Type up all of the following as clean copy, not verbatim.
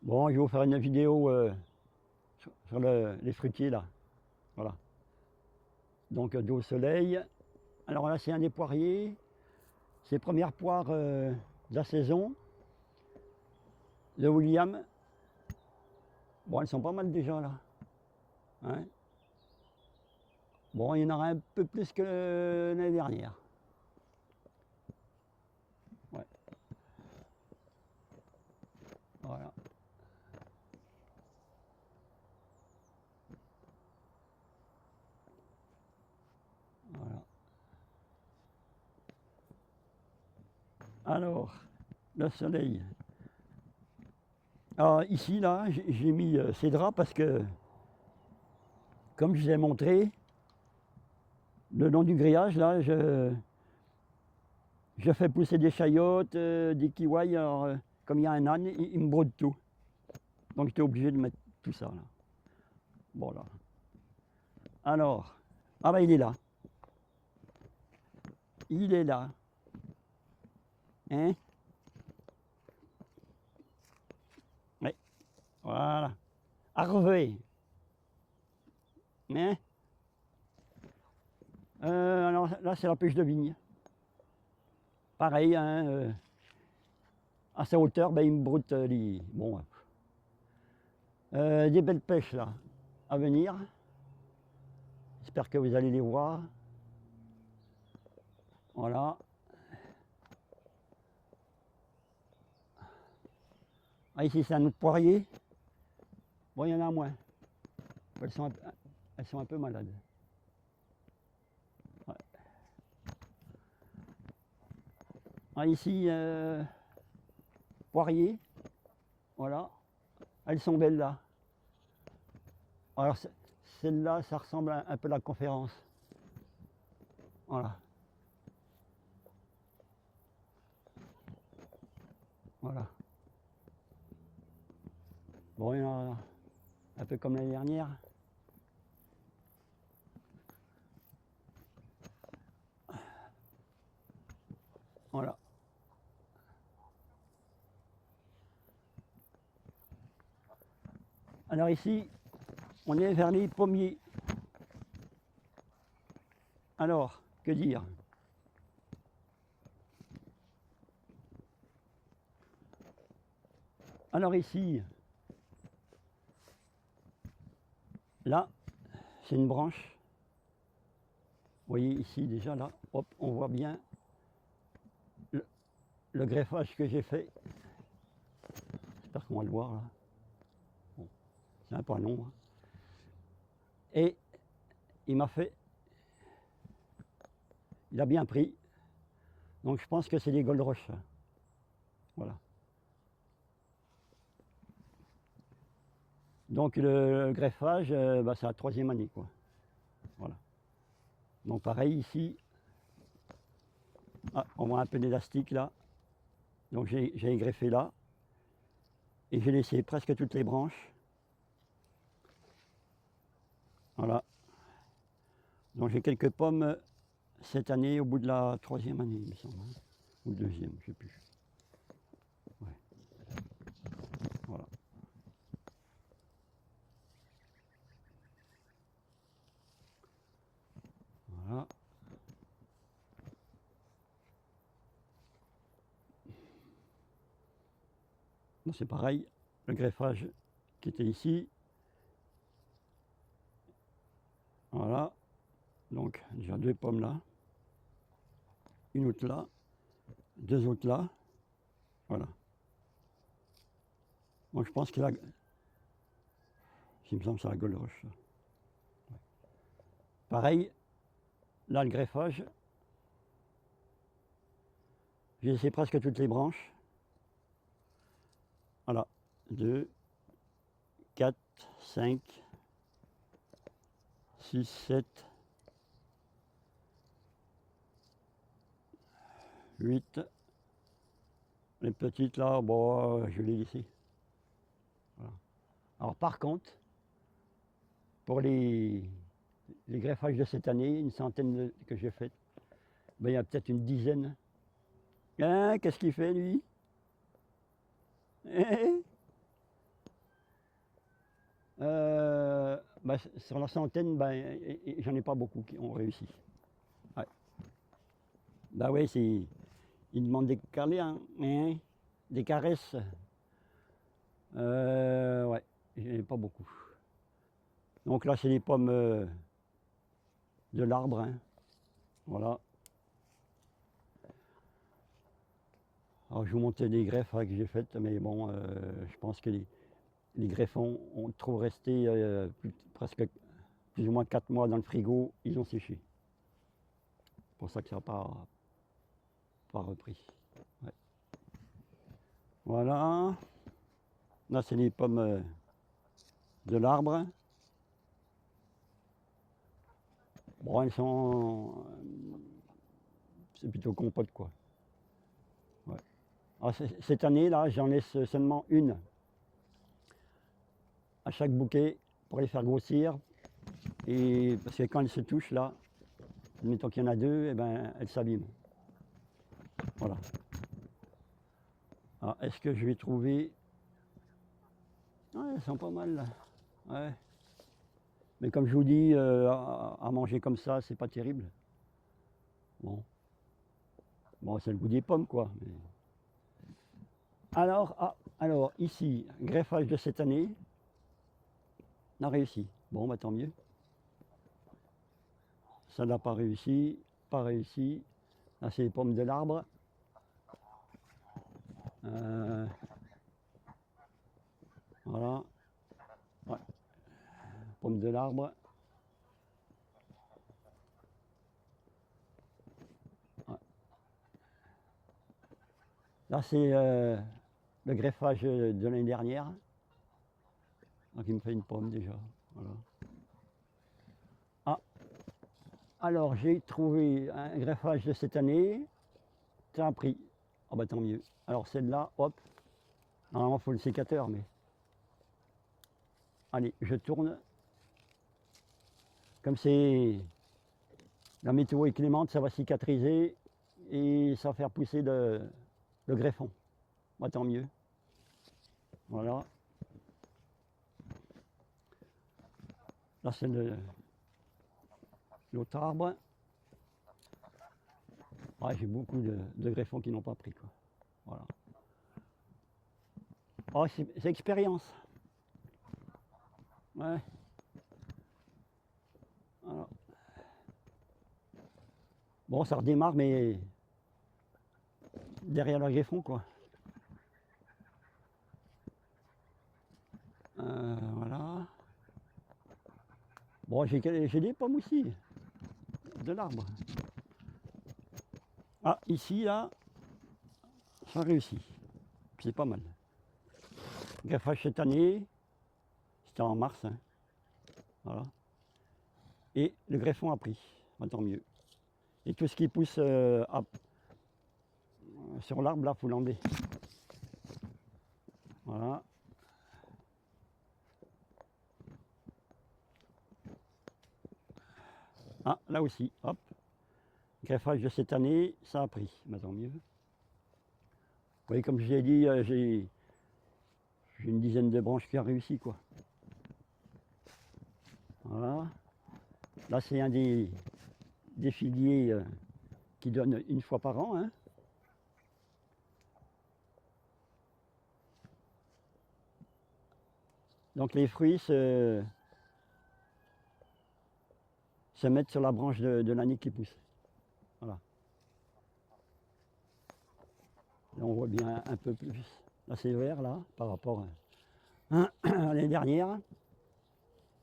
Bon, je vais vous faire une vidéo sur les fruitiers là. Voilà. Donc dos au soleil. Alors là, c'est un des poiriers. C'est les premières poires de la saison. Le William. Bon, elles sont pas mal déjà là. Hein. Bon, il y en aura un peu plus que l'année dernière. Ouais. Voilà. Voilà. Alors, le soleil. Alors ici, là, j'ai mis ces draps parce que, comme je vous ai montré, le long du grillage, là, je fais pousser des chayotes, des kiwais. Alors, comme il y a un âne, il me brode tout. Donc j'étais obligé de mettre tout ça là. Bon là. Alors, ah bah il est là. Il est là. Hein? Oui. Voilà. Harvey. Hein? Alors là c'est la pêche de vigne. Pareil, hein, à sa hauteur, ben, il me broute les. Bon. Des belles pêches là à venir. J'espère que vous allez les voir. Voilà. Ah, ici c'est un autre poirier. Bon, il y en a moins. Elles sont un peu malades. Ouais. Ah, ici, poirier. Voilà. Elles sont belles là. Alors celle-là, ça ressemble un peu à la conférence. Voilà. Voilà. Bon, il y en a un peu comme l'année dernière. Voilà. Alors ici, on est vers les pommiers. Alors, que dire? Alors ici, là, c'est une branche. Vous voyez ici déjà, là, hop, on voit bien le greffage que j'ai fait. J'espère qu'on va le voir là. Bon, c'est un peu long. Hein. Et il m'a fait, il a bien pris. Donc je pense que c'est des Gold Rush. Voilà. Donc le greffage, bah, c'est la troisième année, quoi. Voilà. Donc pareil ici, ah, on voit un peu d'élastique là. Donc j'ai greffé là. Et j'ai laissé presque toutes les branches. Voilà. Donc j'ai quelques pommes cette année au bout de la troisième année, il me semble. Hein. Ou deuxième, je ne sais plus. Ouais. Voilà. Voilà. Bon, c'est pareil, le greffage qui était ici. Voilà. Donc déjà deux pommes là. Une autre là. Deux autres là. Voilà. Moi je pense que là, il me semble que c'est la Gold Rush. Ouais. Pareil, là le greffage. J'ai laissé presque toutes les branches. Voilà. 2, 4, 5, 6, 7, 8. Les petites là, bon, je les laisse. Voilà. Alors par contre, pour les greffages de cette année, une centaine que j'ai faites, ben, il y a peut-être une dizaine. Hein, qu'est-ce qu'il fait lui? sur la centaine, ben, j'en ai pas beaucoup qui ont réussi. Ouais. Bah ouais, ils demandent des câlins, hein, des caresses. Ouais, j'en ai pas beaucoup. Donc là, c'est les pommes de l'arbre, hein. Voilà. Alors je vous montrais des greffes que j'ai faites, mais bon, je pense que les greffons ont trop resté presque plus ou moins 4 mois dans le frigo, ils ont séché. C'est pour ça que ça n'a pas repris. Ouais. Voilà. Là, c'est les pommes de l'arbre. Bon, elles sont. C'est plutôt compote, quoi. Ouais. Alors, cette année, là, j'en laisse seulement une à chaque bouquet pour les faire grossir. Et parce que quand elles se touchent, là, admettons qu'il y en a deux, et ben, elles s'abîment. Voilà. Alors, est-ce que je vais trouver. Ouais, elles sont pas mal, là. Ouais. Mais comme je vous dis, à manger comme ça, c'est pas terrible. Bon. Bon, c'est le goût des pommes, quoi. Mais... alors, ici, greffage de cette année, on a réussi. Bon, bah tant mieux. Ça n'a pas réussi, pas réussi. Là, c'est les pommes de l'arbre. Voilà. Ouais. Pommes de l'arbre. Ouais. Là, c'est le greffage de l'année dernière. Donc, il me fait une pomme déjà. Voilà. Ah, alors, j'ai trouvé un greffage de cette année. C'est un prix. Ah, bah tant mieux. Alors, celle-là, hop. Normalement, il faut le sécateur, mais. Allez, je tourne. Comme c'est. La météo est clémente, ça va cicatriser et ça va faire pousser le greffon. Bah, tant mieux. Voilà. Là, c'est l'autre arbre. Ouais, j'ai beaucoup de greffons qui n'ont pas pris, quoi. Voilà. Oh, c'est expérience. Ouais. Voilà. Bon, ça redémarre, mais derrière le greffon, quoi. Voilà. Bon, j'ai des pommes aussi, de l'arbre. Ah, ici, là, ça réussit. C'est pas mal. Greffage cette année, c'était en mars, hein. Voilà. Et le greffon a pris, bah, tant mieux. Et tout ce qui pousse sur l'arbre, là, il faut l'enlever. Voilà. Ah, là aussi, hop. Greffage de cette année, ça a pris, bah, tant mieux. Vous voyez, comme je l'ai dit, j'ai une dizaine de branches qui a réussi, quoi. Voilà. Là, c'est un des figuiers qui donne une fois par an, hein. Donc les fruits se mettent sur la branche de l'année qui pousse. Voilà. Là, on voit bien un peu plus. Là, c'est vert, là, par rapport à l'année dernière.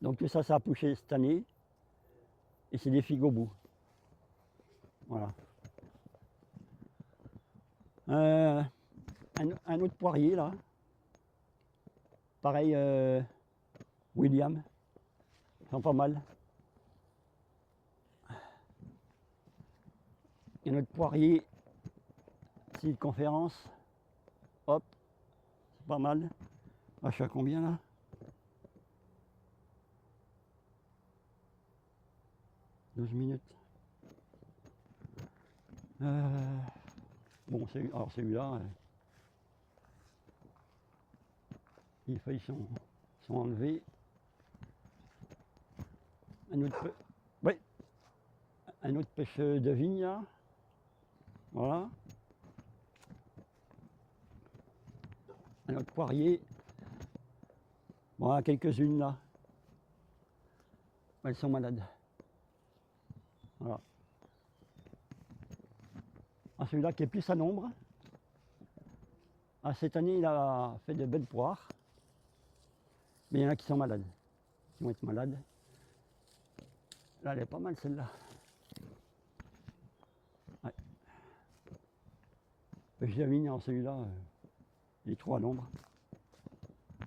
Donc tout ça, ça a poussé cette année. Et c'est des figues au bout. Voilà. Un autre poirier, là. Pareil, William. Ils sont pas mal. Il y a notre poirier, site conférence. Hop, c'est pas mal. Ah, je suis à combien là? 12 minutes. Bon, alors celui-là, les feuilles sont enlevées. un autre, ouais, un autre pêche de vigne là. Voilà. Un autre poirier. Voilà, quelques-unes là. Elles sont malades. Voilà. Ah, celui-là qui est plus à l'ombre. Ah, cette année, il a fait de belles poires. Mais il y en a qui sont malades. Qui vont être malades. Là, elle est pas mal celle-là. Ouais. Je l'ai mis en celui-là. Il est trop à l'ombre.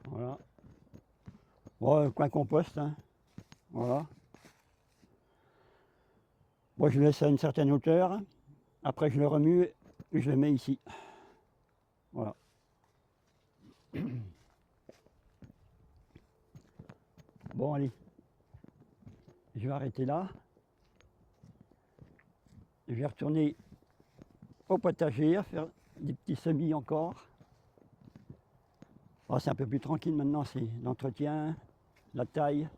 Voilà. Bon, coin compost. Hein. Voilà. Bon, je le laisse à une certaine hauteur. Après, je le remue et je le mets ici. Voilà. Bon, allez. Je vais arrêter là. Je vais retourner au potager, faire des petits semis encore. Oh, c'est un peu plus tranquille maintenant, c'est l'entretien, la taille.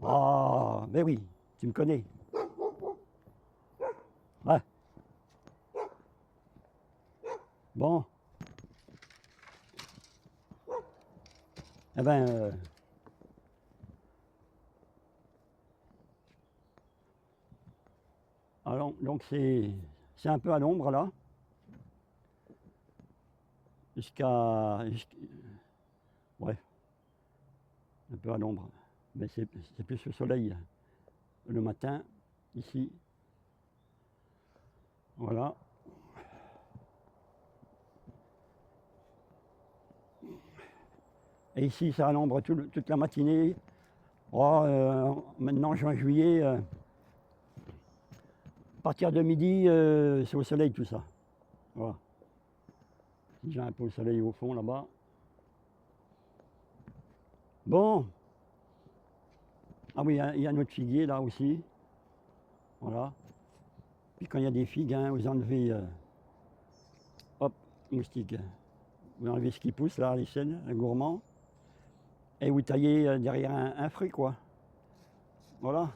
Oh, ben oui, tu me connais. Ouais. Bon. Eh ben, alors, donc c'est un peu à l'ombre là. Ouais, un peu à l'ombre. Mais c'est plus le soleil le matin, ici. Voilà. Et ici, c'est à l'ombre toute la matinée. Oh, maintenant, juin-juillet, à partir de midi, c'est au soleil tout ça. Voilà. J'ai un peu au soleil au fond là-bas. Bon. Ah oui, il y a notre figuier là aussi. Voilà. Puis quand il y a des figues, hein, vous enlevez, hop, moustique. Vous enlevez ce qui pousse là, les chênes, un gourmand. Et vous taillez derrière un fruit quoi. Voilà.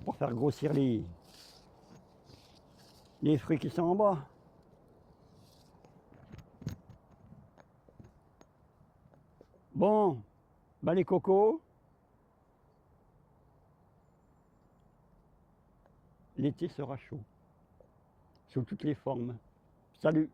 Pour faire grossir les fruits qui sont en bas. Bon, ben les cocos, l'été sera chaud. Sous toutes les formes. Salut!